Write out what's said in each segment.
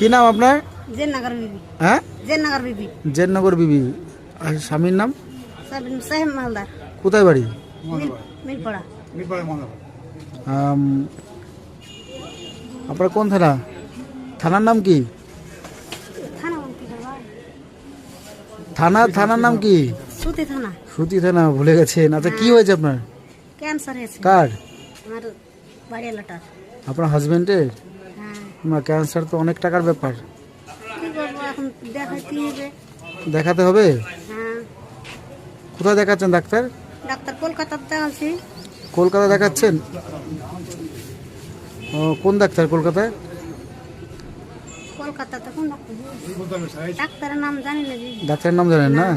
কি নাম আপনার? জেননগর বিবি। হ্যাঁ, জেননগর বিবি। জেননগর বিবি। আর স্বামীর নাম? সাহেব মালদার। কোথায় বাড়ি? মিলপাড়া। আপনার কোন থানা? থানার নাম কি? থানার নাম কি? সুতি থানা। সুতি থানা, ভুলে গেছেন। আচ্ছা, কি হয়েছে আপনার? ক্যান্সার হয়েছে। কার? আমার বাড়ি এলাকার। আপনার হাজবেন্ডের? হ্যাঁ। ক্যান্সার তো অনেক টাকার ব্যাপার। কি করবো এখন, দেখাইতে হবে। দেখাতে হবে? হ্যাঁ। কোথায় দেখাচ্ছেন ডাক্তার? ডাক্তার কলকাতাতে দেখাচ্ছি। কলকাতা দেখাচ্ছেন? ও, কোন ডাক্তার কলকাতায়? কলকাতাতে কোন ডাক্তার? ডাক্তারের নাম জানি না জি। ডাক্তারের নাম জানেন না?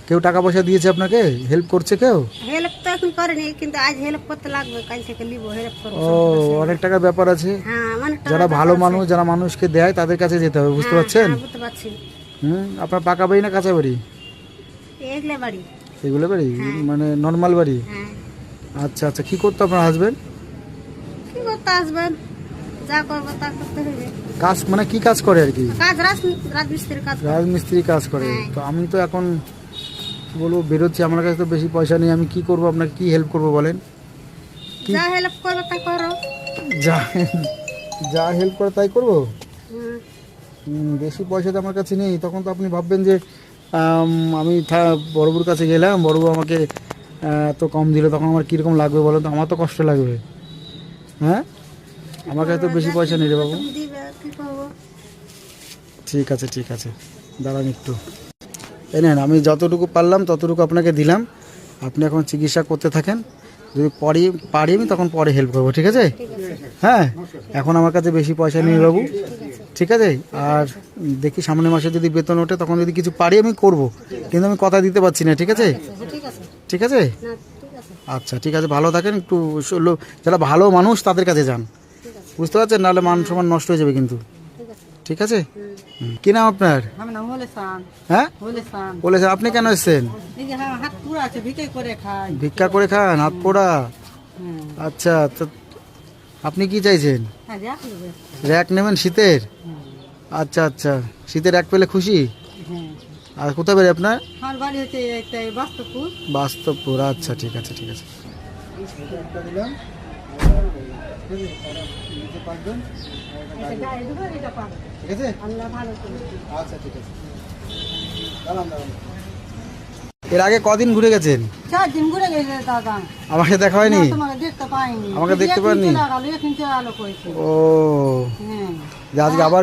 কেউ টাকা পয়সা দিয়েছে আপনাকে? হেল্প করছে কেউ? হেল্প তো এখন করেনি, কিন্তু আজ হেল্প করতে লাগবে, কাল থেকে নিবো হেল্প করবো। ও, অনেক টাকার ব্যাপার আছে। হ্যাঁ, অনেক টাকা যারা ভালো ব্যাপার আছে। মানুষ, যারা মানুষকে দেয়, তাদের কাছে যেতে হবে, বুঝতে হ্যাঁ, পারছেন? হ্যাঁ, বুঝতে পারছি। আপনার পাকা বাড়ি না কাঁচা বাড়ি? এগলে বাড়ি। এগুলো বাড়ি? হ্যাঁ। মানে নর্মাল বাড়ি? হ্যাঁ। আচ্ছা আচ্ছা, কি করতো আপনার হাজবেন্ড? কি করতে আসবেন, যা করবো তা করতে হবে। কাজ মানে কি কাজ করে আর কি? কাজ রাজমিস্ত্রির কাজ করে। রাজমিস্ত্রি কাজ করে। হ্যাঁ। তো আমি তো এখন কি বলবো, বেরোচ্ছি, আমার কাছে তো বেশি পয়সা নেই। আমি কি করব, আপনাকে কি হেল্প করব বলেন? কি? যা হেল্প করবো তা করো। যা যা হেল্প করে তাই করবো? হুম। বেশি পয়সা তো আমার কাছে নেই। তখন তো আপনি ভাববেন যে আমি বড়বুর কাছে গেলাম, বড়বু আমাকে এত কম দিল, তখন আমার কীরকম লাগবে বলেন তো? আমার তো কষ্ট লাগবে। হ্যাঁ, আমার কাছে তো বেশি পয়সা নেই রে বাবু। তুমি দিবে, কি করবো? ঠিক আছে ঠিক আছে, দাঁড়ান একটু। এই নেন, আমি যতটুকু পারলাম ততটুকু আপনাকে দিলাম। আপনি এখন চিকিৎসা করতে থাকেন। যদি পারি আমি তখন পরে হেল্প করবো, ঠিক আছে? ঠিক আছে। হ্যাঁ, এখন আমার কাছে বেশি পয়সা নেই বাবু, ঠিক আছে? আর দেখি সামনের মাসে যদি বেতন ওঠে, তখন যদি কিছু পারি আমি করব, কিন্তু আমি কথা দিতে পারছি না, ঠিক আছে? ঠিক আছে। ঠিক আছে, না, ঠিক আছে। আচ্ছা ঠিক আছে, ভালো থাকেন। একটু যারা ভালো মানুষ তাদের কাছে যান, ঠিক আছে। বুঝতে পারছেন? নাহলে মান সম্মান নষ্ট হয়ে যাবে কিন্তু, ঠিক আছে। ঠিক আছে? কি নাম আপনার? আমার নাম হলেসান। হ্যাঁ, হলেসান। বলেছেন। আপনি কেন এসছেন? এই যে হাত পুরো আছে, ভিকে করে খাই। ভিক্ষা করে খান, হাত পোড়া? হুম। আচ্ছা, তো আপনি কি চাইছেন? হ্যাঁ, দেখ নেবে। র্যাক নেবেন শীতের? আচ্ছা আচ্ছা, শীতের র্যাক পেলে খুশি। হ্যাঁ। আর কোথায় বাড়ি আপনার? আমার বাড়ি হচ্ছে একটা বাস্তবপুর। বাস্তবপুর। আচ্ছা ঠিক আছে ঠিক আছে। একটা গাড়ি দেবো, এটা পাবো। ঠিক আছে, আল্লাহ ভালো করে। আচ্ছা ঠিক আছে। এর আগে কদিন ঘুরে গেছেন? 4 দিন ঘুরে গেছে দাদা। আমাকে দেখা হয়নি? না, তোমাকে দেখতে পাইনি। আমাকে দেখতে পাননি? এখন চলে গেল কইছে। ও, হ্যাঁ। যে আজকে আবার